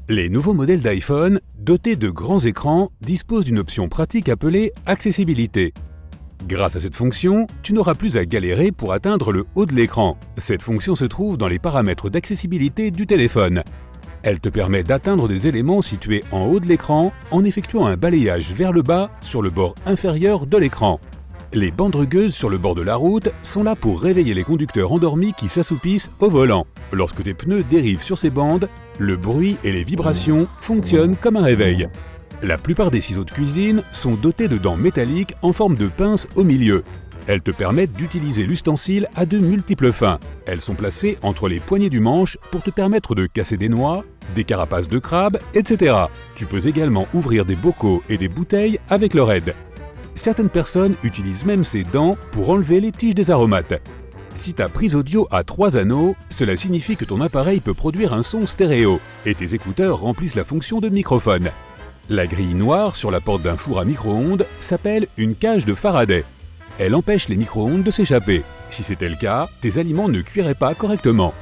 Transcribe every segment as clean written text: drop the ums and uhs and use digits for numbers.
Les nouveaux modèles d'iPhone, dotés de grands écrans, disposent d'une option pratique appelée « Accessibilité ». Grâce à cette fonction, tu n'auras plus à galérer pour atteindre le haut de l'écran. Cette fonction se trouve dans les paramètres d'accessibilité du téléphone. Elle te permet d'atteindre des éléments situés en haut de l'écran en effectuant un balayage vers le bas sur le bord inférieur de l'écran. Les bandes rugueuses sur le bord de la route sont là pour réveiller les conducteurs endormis qui s'assoupissent au volant. Lorsque tes pneus dérivent sur ces bandes, le bruit et les vibrations fonctionnent comme un réveil. La plupart des ciseaux de cuisine sont dotés de dents métalliques en forme de pince au milieu. Elles te permettent d'utiliser l'ustensile à de multiples fins. Elles sont placées entre les poignées du manche pour te permettre de casser des noix, des carapaces de crabe, etc. Tu peux également ouvrir des bocaux et des bouteilles avec leur aide. Certaines personnes utilisent même ces dents pour enlever les tiges des aromates. Si ta prise audio a 3 anneaux, cela signifie que ton appareil peut produire un son stéréo et tes écouteurs remplissent la fonction de microphone. La grille noire sur la porte d'un four à micro-ondes s'appelle une cage de Faraday. Elle empêche les micro-ondes de s'échapper. Si c'était le cas, tes aliments ne cuiraient pas correctement.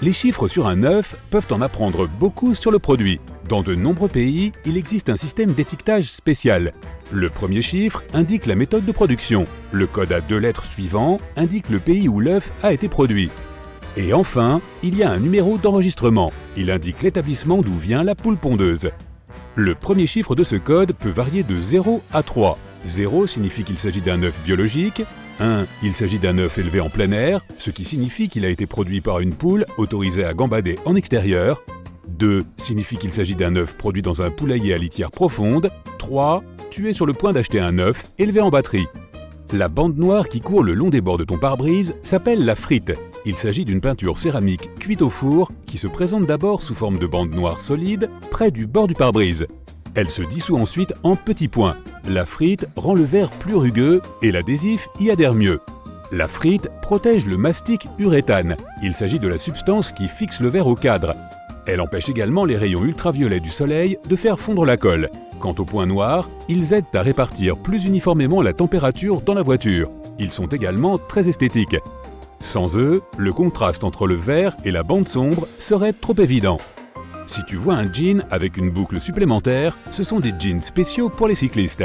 Les chiffres sur un œuf peuvent en apprendre beaucoup sur le produit. Dans de nombreux pays, il existe un système d'étiquetage spécial. Le premier chiffre indique la méthode de production. Le code à 2 lettres suivant indique le pays où l'œuf a été produit. Et enfin, il y a un numéro d'enregistrement. Il indique l'établissement d'où vient la poule pondeuse. Le premier chiffre de ce code peut varier de 0 à 3. 0 signifie qu'il s'agit d'un œuf biologique. 1. Il s'agit d'un œuf élevé en plein air, ce qui signifie qu'il a été produit par une poule autorisée à gambader en extérieur. 2. Signifie qu'il s'agit d'un œuf produit dans un poulailler à litière profonde. 3. Tu es sur le point d'acheter un œuf élevé en batterie. La bande noire qui court le long des bords de ton pare-brise s'appelle la frite. Il s'agit d'une peinture céramique cuite au four qui se présente d'abord sous forme de bande noire solide près du bord du pare-brise. Elle se dissout ensuite en petits points. La frite rend le verre plus rugueux et l'adhésif y adhère mieux. La frite protège le mastic uréthane. Il s'agit de la substance qui fixe le verre au cadre. Elle empêche également les rayons ultraviolets du soleil de faire fondre la colle. Quant aux points noirs, ils aident à répartir plus uniformément la température dans la voiture. Ils sont également très esthétiques. Sans eux, le contraste entre le vert et la bande sombre serait trop évident. Si tu vois un jean avec une boucle supplémentaire, ce sont des jeans spéciaux pour les cyclistes.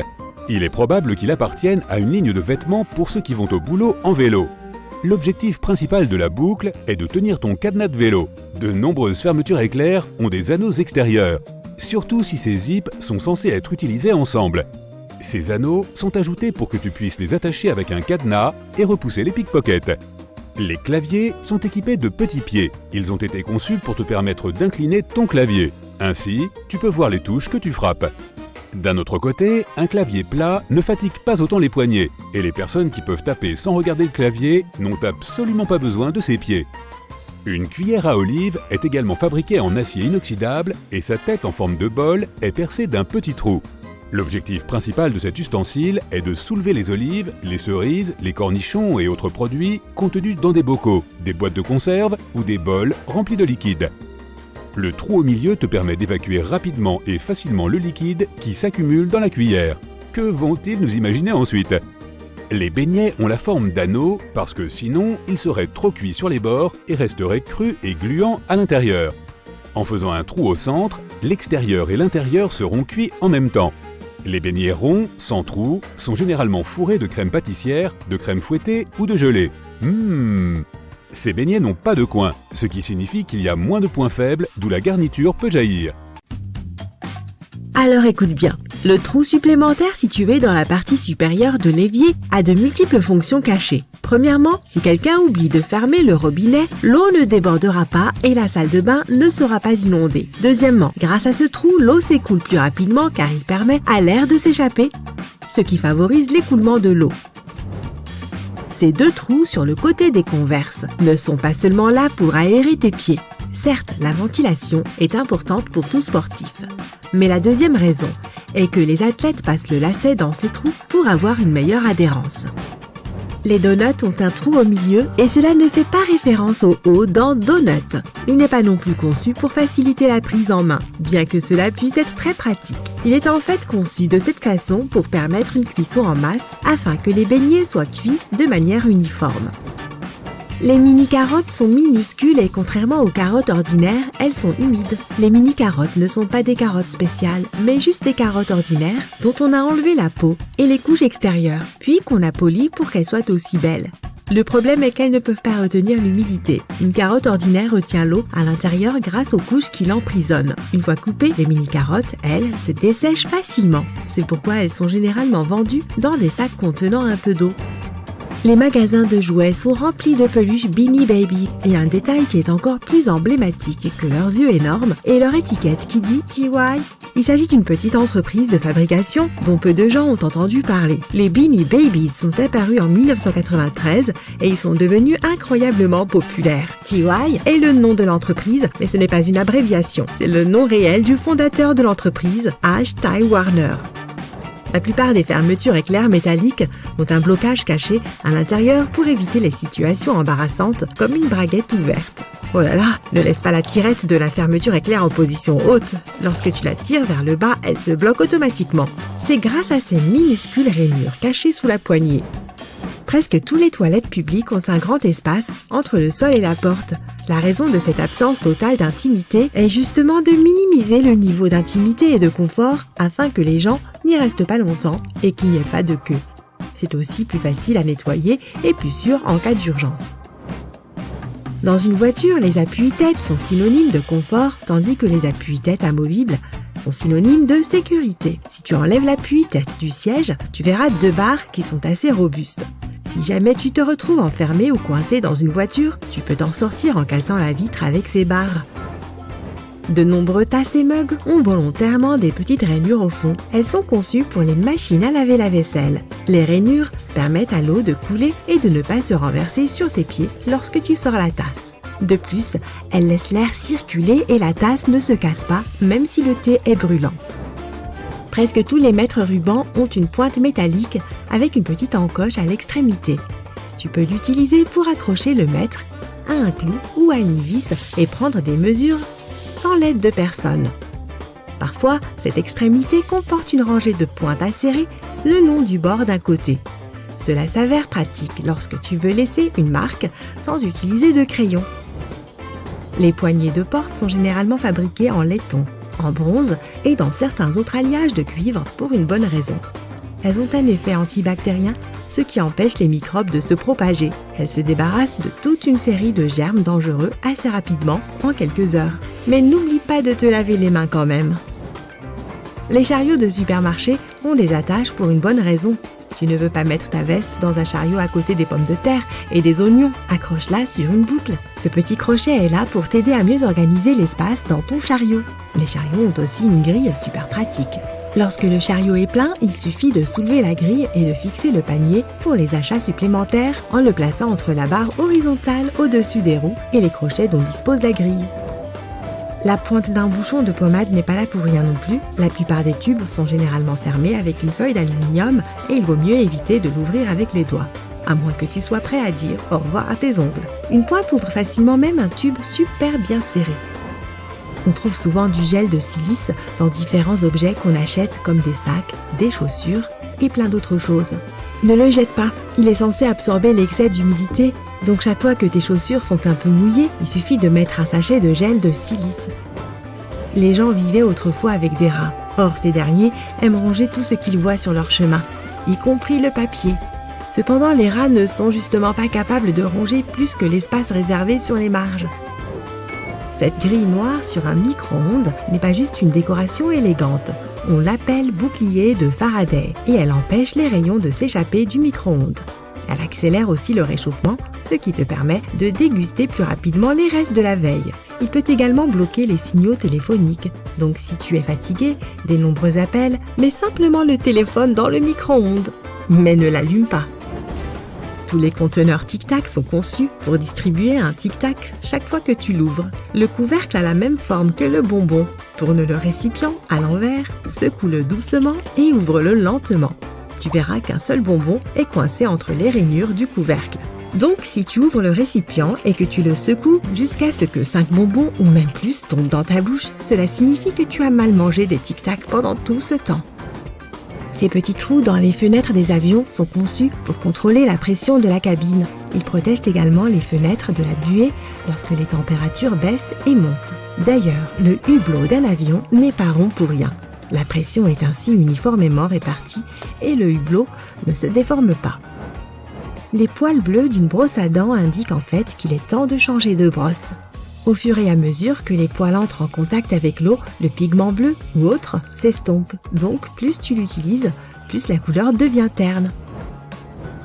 Il est probable qu'il appartienne à une ligne de vêtements pour ceux qui vont au boulot en vélo. L'objectif principal de la boucle est de tenir ton cadenas de vélo. De nombreuses fermetures éclairs ont des anneaux extérieurs, surtout si ces zips sont censés être utilisés ensemble. Ces anneaux sont ajoutés pour que tu puisses les attacher avec un cadenas et repousser les pickpockets. Les claviers sont équipés de petits pieds. Ils ont été conçus pour te permettre d'incliner ton clavier. Ainsi, tu peux voir les touches que tu frappes. D'un autre côté, un clavier plat ne fatigue pas autant les poignets, et les personnes qui peuvent taper sans regarder le clavier n'ont absolument pas besoin de ses pieds. Une cuillère à olive est également fabriquée en acier inoxydable et sa tête en forme de bol est percée d'un petit trou. L'objectif principal de cet ustensile est de soulever les olives, les cerises, les cornichons et autres produits contenus dans des bocaux, des boîtes de conserve ou des bols remplis de liquide. Le trou au milieu te permet d'évacuer rapidement et facilement le liquide qui s'accumule dans la cuillère. Que vont-ils nous imaginer ensuite ? Les beignets ont la forme d'anneaux parce que sinon, ils seraient trop cuits sur les bords et resteraient crus et gluants à l'intérieur. En faisant un trou au centre, l'extérieur et l'intérieur seront cuits en même temps. Les beignets ronds, sans trou, sont généralement fourrés de crème pâtissière, de crème fouettée ou de gelée. Ces beignets n'ont pas de coin, ce qui signifie qu'il y a moins de points faibles, d'où la garniture peut jaillir. Alors écoute bien, le trou supplémentaire situé dans la partie supérieure de l'évier a de multiples fonctions cachées. Premièrement, si quelqu'un oublie de fermer le robinet, l'eau ne débordera pas et la salle de bain ne sera pas inondée. Deuxièmement, grâce à ce trou, l'eau s'écoule plus rapidement car il permet à l'air de s'échapper, ce qui favorise l'écoulement de l'eau. Ces 2 trous sur le côté des converses ne sont pas seulement là pour aérer tes pieds. Certes, la ventilation est importante pour tout sportif. Mais la deuxième raison est que les athlètes passent le lacet dans ces trous pour avoir une meilleure adhérence. Les donuts ont un trou au milieu et cela ne fait pas référence au O dans donut. Il n'est pas non plus conçu pour faciliter la prise en main, bien que cela puisse être très pratique. Il est en fait conçu de cette façon pour permettre une cuisson en masse afin que les beignets soient cuits de manière uniforme. Les mini-carottes sont minuscules et contrairement aux carottes ordinaires, elles sont humides. Les mini-carottes ne sont pas des carottes spéciales, mais juste des carottes ordinaires dont on a enlevé la peau et les couches extérieures, puis qu'on a polies pour qu'elles soient aussi belles. Le problème est qu'elles ne peuvent pas retenir l'humidité. Une carotte ordinaire retient l'eau à l'intérieur grâce aux couches qui l'emprisonnent. Une fois coupées, les mini-carottes, elles, se dessèchent facilement. C'est pourquoi elles sont généralement vendues dans des sacs contenant un peu d'eau. Les magasins de jouets sont remplis de peluches Beanie Baby. Et un détail qui est encore plus emblématique que leurs yeux énormes et leur étiquette qui dit TY. Il s'agit d'une petite entreprise de fabrication dont peu de gens ont entendu parler. Les Beanie Babies sont apparus en 1993 et ils sont devenus incroyablement populaires. TY est le nom de l'entreprise, mais ce n'est pas une abréviation. C'est le nom réel du fondateur de l'entreprise, H. Ty Warner. La plupart des fermetures éclairs métalliques ont un blocage caché à l'intérieur pour éviter les situations embarrassantes comme une braguette ouverte. Oh là là, ne laisse pas la tirette de la fermeture éclair en position haute. Lorsque tu la tires vers le bas, elle se bloque automatiquement. C'est grâce à ces minuscules rainures cachées sous la poignée. Presque toutes les toilettes publiques ont un grand espace entre le sol et la porte. La raison de cette absence totale d'intimité est justement de minimiser le niveau d'intimité et de confort afin que les gens n'y restent pas longtemps et qu'il n'y ait pas de queue. C'est aussi plus facile à nettoyer et plus sûr en cas d'urgence. Dans une voiture, les appuis-têtes sont synonymes de confort, tandis que les appuis-têtes amovibles sont synonymes de sécurité. Si tu enlèves l'appui-tête du siège, tu verras 2 barres qui sont assez robustes. Si jamais tu te retrouves enfermé ou coincé dans une voiture, tu peux t'en sortir en cassant la vitre avec ces barres. De nombreux tasses et mugs ont volontairement des petites rainures au fond. Elles sont conçues pour les machines à laver la vaisselle. Les rainures permettent à l'eau de couler et de ne pas se renverser sur tes pieds lorsque tu sors la tasse. De plus, elles laissent l'air circuler et la tasse ne se casse pas, même si le thé est brûlant. Presque tous les mètres rubans ont une pointe métallique avec une petite encoche à l'extrémité. Tu peux l'utiliser pour accrocher le mètre à un clou ou à une vis et prendre des mesures sans l'aide de personne. Parfois, cette extrémité comporte une rangée de pointes acérées le long du bord d'un côté. Cela s'avère pratique lorsque tu veux laisser une marque sans utiliser de crayon. Les poignées de porte sont généralement fabriquées en laiton, en bronze et dans certains autres alliages de cuivre pour une bonne raison. Elles ont un effet antibactérien, ce qui empêche les microbes de se propager. Elles se débarrassent de toute une série de germes dangereux assez rapidement, en quelques heures. Mais n'oublie pas de te laver les mains quand même. Les chariots de supermarché ont des attaches pour une bonne raison. Tu ne veux pas mettre ta veste dans un chariot à côté des pommes de terre et des oignons. Accroche-la sur une boucle. Ce petit crochet est là pour t'aider à mieux organiser l'espace dans ton chariot. Les chariots ont aussi une grille super pratique. Lorsque le chariot est plein, il suffit de soulever la grille et de fixer le panier pour les achats supplémentaires en le plaçant entre la barre horizontale au-dessus des roues et les crochets dont dispose la grille. La pointe d'un bouchon de pommade n'est pas là pour rien non plus. La plupart des tubes sont généralement fermés avec une feuille d'aluminium et il vaut mieux éviter de l'ouvrir avec les doigts, à moins que tu sois prêt à dire au revoir à tes ongles. Une pointe ouvre facilement même un tube super bien serré. On trouve souvent du gel de silice dans différents objets qu'on achète comme des sacs, des chaussures et plein d'autres choses. Ne le jette pas, il est censé absorber l'excès d'humidité, donc chaque fois que tes chaussures sont un peu mouillées, il suffit de mettre un sachet de gel de silice. Les gens vivaient autrefois avec des rats. Or, ces derniers aiment ronger tout ce qu'ils voient sur leur chemin, y compris le papier. Cependant, les rats ne sont justement pas capables de ronger plus que l'espace réservé sur les marges. Cette grille noire sur un micro-ondes n'est pas juste une décoration élégante. On l'appelle bouclier de Faraday et elle empêche les rayons de s'échapper du micro-ondes. Elle accélère aussi le réchauffement, ce qui te permet de déguster plus rapidement les restes de la veille. Il peut également bloquer les signaux téléphoniques. Donc si tu es fatigué, des nombreux appels, mets simplement le téléphone dans le micro-ondes. Mais ne l'allume pas. Tous les conteneurs Tic Tac sont conçus pour distribuer un Tic Tac chaque fois que tu l'ouvres. Le couvercle a la même forme que le bonbon. Tourne le récipient à l'envers, secoue-le doucement et ouvre-le lentement. Tu verras qu'un seul bonbon est coincé entre les rainures du couvercle. Donc si tu ouvres le récipient et que tu le secoues jusqu'à ce que 5 bonbons ou même plus tombent dans ta bouche, cela signifie que tu as mal mangé des Tic Tac pendant tout ce temps. Ces petits trous dans les fenêtres des avions sont conçus pour contrôler la pression de la cabine. Ils protègent également les fenêtres de la buée lorsque les températures baissent et montent. D'ailleurs, le hublot d'un avion n'est pas rond pour rien. La pression est ainsi uniformément répartie et le hublot ne se déforme pas. Les poils bleus d'une brosse à dents indiquent en fait qu'il est temps de changer de brosse. Au fur et à mesure que les poils entrent en contact avec l'eau, le pigment bleu ou autre s'estompe. Donc, plus tu l'utilises, plus la couleur devient terne.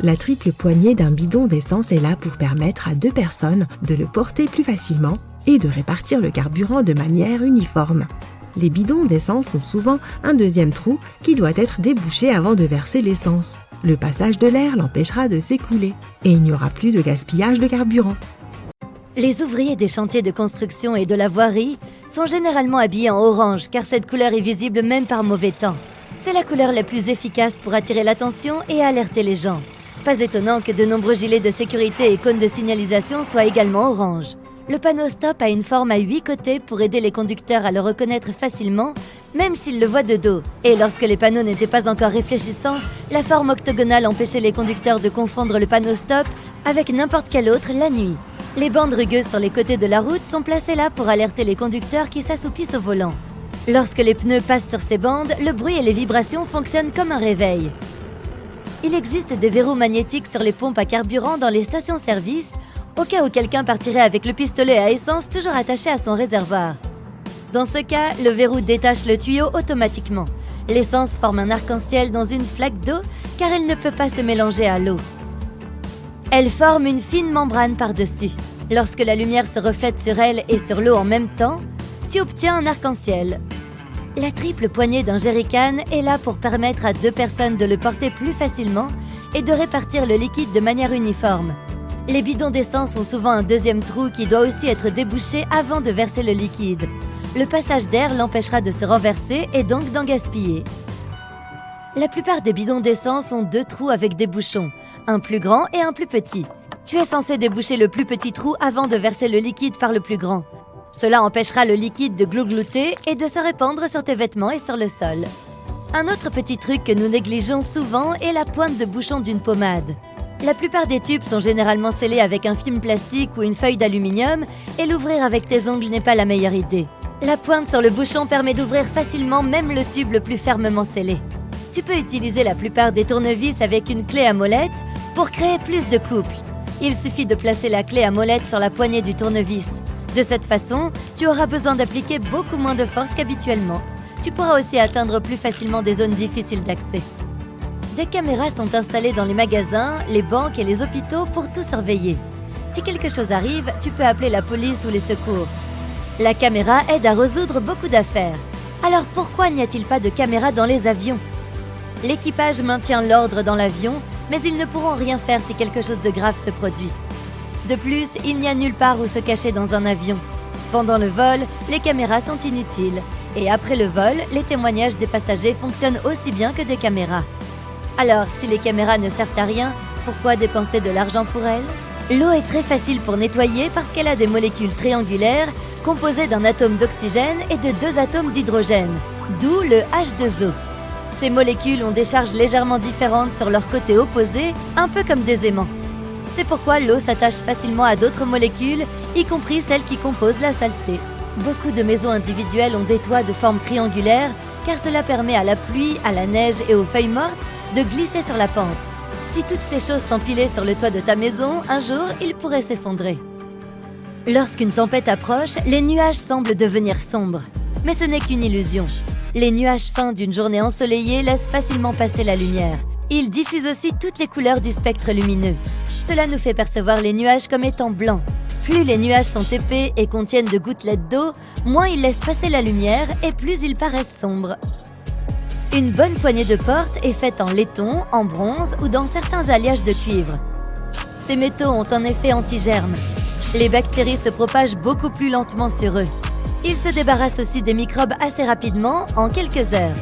La triple poignée d'un bidon d'essence est là pour permettre à 2 personnes de le porter plus facilement et de répartir le carburant de manière uniforme. Les bidons d'essence ont souvent un deuxième trou qui doit être débouché avant de verser l'essence. Le passage de l'air l'empêchera de s'écouler et il n'y aura plus de gaspillage de carburant. Les ouvriers des chantiers de construction et de la voirie sont généralement habillés en orange car cette couleur est visible même par mauvais temps. C'est la couleur la plus efficace pour attirer l'attention et alerter les gens. Pas étonnant que de nombreux gilets de sécurité et cônes de signalisation soient également orange. Le panneau stop a une forme à 8 côtés pour aider les conducteurs à le reconnaître facilement, même s'ils le voient de dos. Et lorsque les panneaux n'étaient pas encore réfléchissants, la forme octogonale empêchait les conducteurs de confondre le panneau stop avec n'importe quel autre la nuit. Les bandes rugueuses sur les côtés de la route sont placées là pour alerter les conducteurs qui s'assoupissent au volant. Lorsque les pneus passent sur ces bandes, le bruit et les vibrations fonctionnent comme un réveil. Il existe des verrous magnétiques sur les pompes à carburant dans les stations-service, au cas où quelqu'un partirait avec le pistolet à essence toujours attaché à son réservoir. Dans ce cas, le verrou détache le tuyau automatiquement. L'essence forme un arc-en-ciel dans une flaque d'eau car elle ne peut pas se mélanger à l'eau. Elle forme une fine membrane par-dessus. Lorsque la lumière se reflète sur elle et sur l'eau en même temps, tu obtiens un arc-en-ciel. La triple poignée d'un jerrycan est là pour permettre à 2 personnes de le porter plus facilement et de répartir le liquide de manière uniforme. Les bidons d'essence ont souvent un deuxième trou qui doit aussi être débouché avant de verser le liquide. Le passage d'air l'empêchera de se renverser et donc d'en gaspiller. La plupart des bidons d'essence ont 2 trous avec des bouchons, un plus grand et un plus petit. Tu es censé déboucher le plus petit trou avant de verser le liquide par le plus grand. Cela empêchera le liquide de glouglouter et de se répandre sur tes vêtements et sur le sol. Un autre petit truc que nous négligeons souvent est la pointe de bouchon d'une pommade. La plupart des tubes sont généralement scellés avec un film plastique ou une feuille d'aluminium et l'ouvrir avec tes ongles n'est pas la meilleure idée. La pointe sur le bouchon permet d'ouvrir facilement même le tube le plus fermement scellé. Tu peux utiliser la plupart des tournevis avec une clé à molette pour créer plus de couple. Il suffit de placer la clé à molette sur la poignée du tournevis. De cette façon, tu auras besoin d'appliquer beaucoup moins de force qu'habituellement. Tu pourras aussi atteindre plus facilement des zones difficiles d'accès. Des caméras sont installées dans les magasins, les banques et les hôpitaux pour tout surveiller. Si quelque chose arrive, tu peux appeler la police ou les secours. La caméra aide à résoudre beaucoup d'affaires. Alors pourquoi n'y a-t-il pas de caméra dans les avions ? L'équipage maintient l'ordre dans l'avion, mais ils ne pourront rien faire si quelque chose de grave se produit. De plus, il n'y a nulle part où se cacher dans un avion. Pendant le vol, les caméras sont inutiles. Et après le vol, les témoignages des passagers fonctionnent aussi bien que des caméras. Alors, si les caméras ne servent à rien, pourquoi dépenser de l'argent pour elles ? L'eau est très facile pour nettoyer parce qu'elle a des molécules triangulaires composées d'un atome d'oxygène et de 2 atomes d'hydrogène, d'où le H2O. Ces molécules ont des charges légèrement différentes sur leur côté opposé, un peu comme des aimants. C'est pourquoi l'eau s'attache facilement à d'autres molécules, y compris celles qui composent la saleté. Beaucoup de maisons individuelles ont des toits de forme triangulaire, car cela permet à la pluie, à la neige et aux feuilles mortes de glisser sur la pente. Si toutes ces choses s'empilaient sur le toit de ta maison, un jour, ils pourraient s'effondrer. Lorsqu'une tempête approche, les nuages semblent devenir sombres. Mais ce n'est qu'une illusion. Les nuages fins d'une journée ensoleillée laissent facilement passer la lumière. Ils diffusent aussi toutes les couleurs du spectre lumineux. Cela nous fait percevoir les nuages comme étant blancs. Plus les nuages sont épais et contiennent de gouttelettes d'eau, moins ils laissent passer la lumière et plus ils paraissent sombres. Une bonne poignée de porte est faite en laiton, en bronze ou dans certains alliages de cuivre. Ces métaux ont un effet anti-germe. Les bactéries se propagent beaucoup plus lentement sur eux. Ils se débarrassent aussi des microbes assez rapidement, en quelques heures.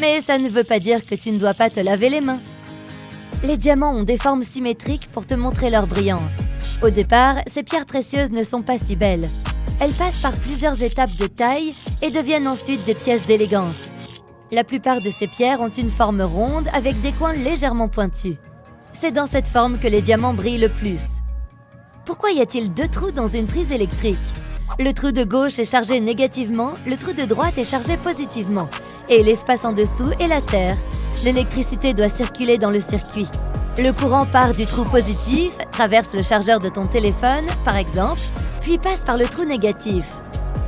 Mais ça ne veut pas dire que tu ne dois pas te laver les mains. Les diamants ont des formes symétriques pour te montrer leur brillance. Au départ, ces pierres précieuses ne sont pas si belles. Elles passent par plusieurs étapes de taille et deviennent ensuite des pièces d'élégance. La plupart de ces pierres ont une forme ronde avec des coins légèrement pointus. C'est dans cette forme que les diamants brillent le plus. Pourquoi y a-t-il 2 trous dans une prise électrique? Le trou de gauche est chargé négativement, le trou de droite est chargé positivement. Et l'espace en dessous est la terre. L'électricité doit circuler dans le circuit. Le courant part du trou positif, traverse le chargeur de ton téléphone, par exemple, puis passe par le trou négatif.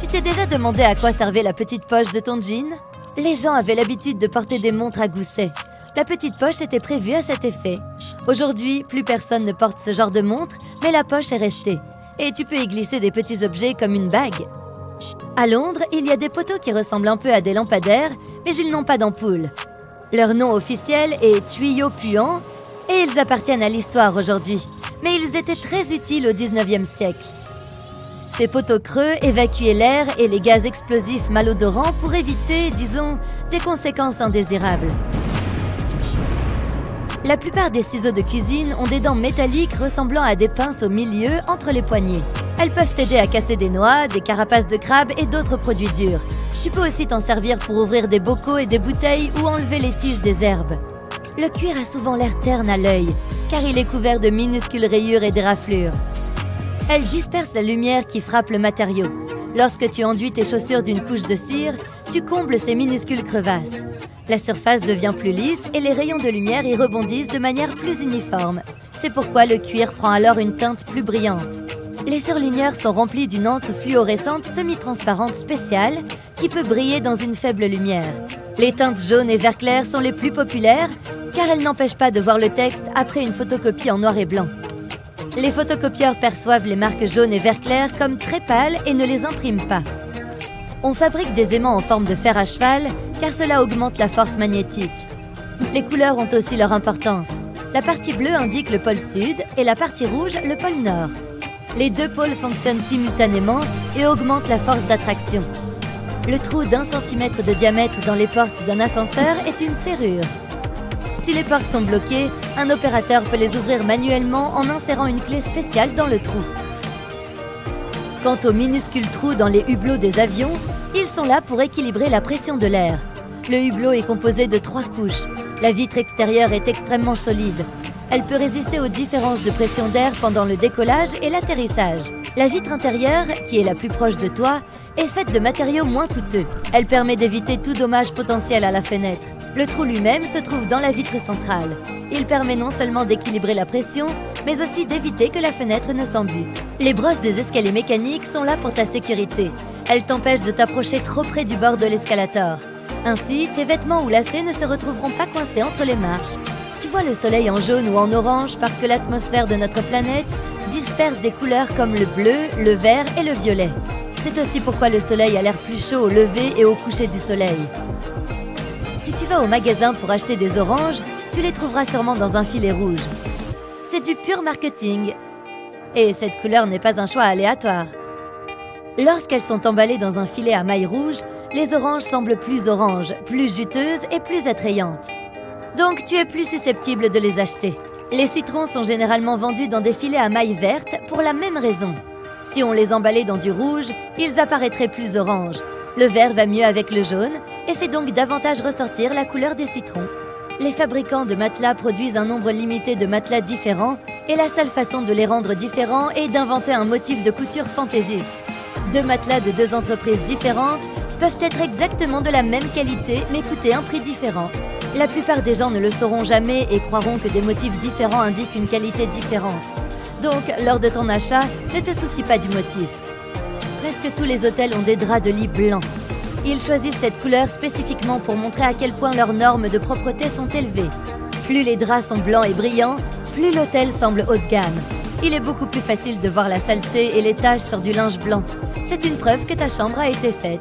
Tu t'es déjà demandé à quoi servait la petite poche de ton jean? Les gens avaient l'habitude de porter des montres à gousset. La petite poche était prévue à cet effet. Aujourd'hui, plus personne ne porte ce genre de montre, mais la poche est restée. Et tu peux y glisser des petits objets comme une bague. À Londres, il y a des poteaux qui ressemblent un peu à des lampadaires, mais ils n'ont pas d'ampoule. Leur nom officiel est tuyaux puants, et ils appartiennent à l'histoire aujourd'hui. Mais ils étaient très utiles au 19e siècle. Ces poteaux creux évacuaient l'air et les gaz explosifs malodorants pour éviter, disons, des conséquences indésirables. La plupart des ciseaux de cuisine ont des dents métalliques ressemblant à des pinces au milieu entre les poignets. Elles peuvent t'aider à casser des noix, des carapaces de crabe et d'autres produits durs. Tu peux aussi t'en servir pour ouvrir des bocaux et des bouteilles ou enlever les tiges des herbes. Le cuir a souvent l'air terne à l'œil, car il est couvert de minuscules rayures et d'éraflures. Elle disperse la lumière qui frappe le matériau. Lorsque tu enduis tes chaussures d'une couche de cire, tu combles ces minuscules crevasses. La surface devient plus lisse et les rayons de lumière y rebondissent de manière plus uniforme. C'est pourquoi le cuir prend alors une teinte plus brillante. Les surligneurs sont remplis d'une encre fluorescente semi-transparente spéciale qui peut briller dans une faible lumière. Les teintes jaune et vert clair sont les plus populaires car elles n'empêchent pas de voir le texte après une photocopie en noir et blanc. Les photocopieurs perçoivent les marques jaune et vert clair comme très pâles et ne les impriment pas. On fabrique des aimants en forme de fer à cheval car cela augmente la force magnétique. Les couleurs ont aussi leur importance. La partie bleue indique le pôle sud et la partie rouge le pôle nord. Les 2 pôles fonctionnent simultanément et augmentent la force d'attraction. Le trou d'1 centimètre de diamètre dans les portes d'un ascenseur est une serrure. Si les portes sont bloquées, un opérateur peut les ouvrir manuellement en insérant une clé spéciale dans le trou. Quant aux minuscules trous dans les hublots des avions, ils sont là pour équilibrer la pression de l'air. Le hublot est composé de 3 couches. La vitre extérieure est extrêmement solide. Elle peut résister aux différences de pression d'air pendant le décollage et l'atterrissage. La vitre intérieure, qui est la plus proche de toi, est faite de matériaux moins coûteux. Elle permet d'éviter tout dommage potentiel à la fenêtre. Le trou lui-même se trouve dans la vitre centrale. Il permet non seulement d'équilibrer la pression, mais aussi d'éviter que la fenêtre ne s'embute. Les brosses des escaliers mécaniques sont là pour ta sécurité. Elles t'empêchent de t'approcher trop près du bord de l'escalator. Ainsi, tes vêtements ou lacets ne se retrouveront pas coincés entre les marches. Tu vois le soleil en jaune ou en orange parce que l'atmosphère de notre planète disperse des couleurs comme le bleu, le vert et le violet. C'est aussi pourquoi le soleil a l'air plus chaud au lever et au coucher du soleil. Si tu vas au magasin pour acheter des oranges, tu les trouveras sûrement dans un filet rouge. C'est du pur marketing. Et cette couleur n'est pas un choix aléatoire. Lorsqu'elles sont emballées dans un filet à mailles rouges, les oranges semblent plus oranges, plus juteuses et plus attrayantes. Donc tu es plus susceptible de les acheter. Les citrons sont généralement vendus dans des filets à mailles vertes pour la même raison. Si on les emballait dans du rouge, ils apparaîtraient plus oranges. Le vert va mieux avec le jaune et fait donc davantage ressortir la couleur des citrons. Les fabricants de matelas produisent un nombre limité de matelas différents et la seule façon de les rendre différents est d'inventer un motif de couture fantaisiste. 2 matelas de 2 entreprises différentes peuvent être exactement de la même qualité mais coûter un prix différent. La plupart des gens ne le sauront jamais et croiront que des motifs différents indiquent une qualité différente. Donc, lors de ton achat, ne te soucie pas du motif. Presque tous les hôtels ont des draps de lit blancs. Ils choisissent cette couleur spécifiquement pour montrer à quel point leurs normes de propreté sont élevées. Plus les draps sont blancs et brillants, plus l'hôtel semble haut de gamme. Il est beaucoup plus facile de voir la saleté et les taches sur du linge blanc. C'est une preuve que ta chambre a été faite.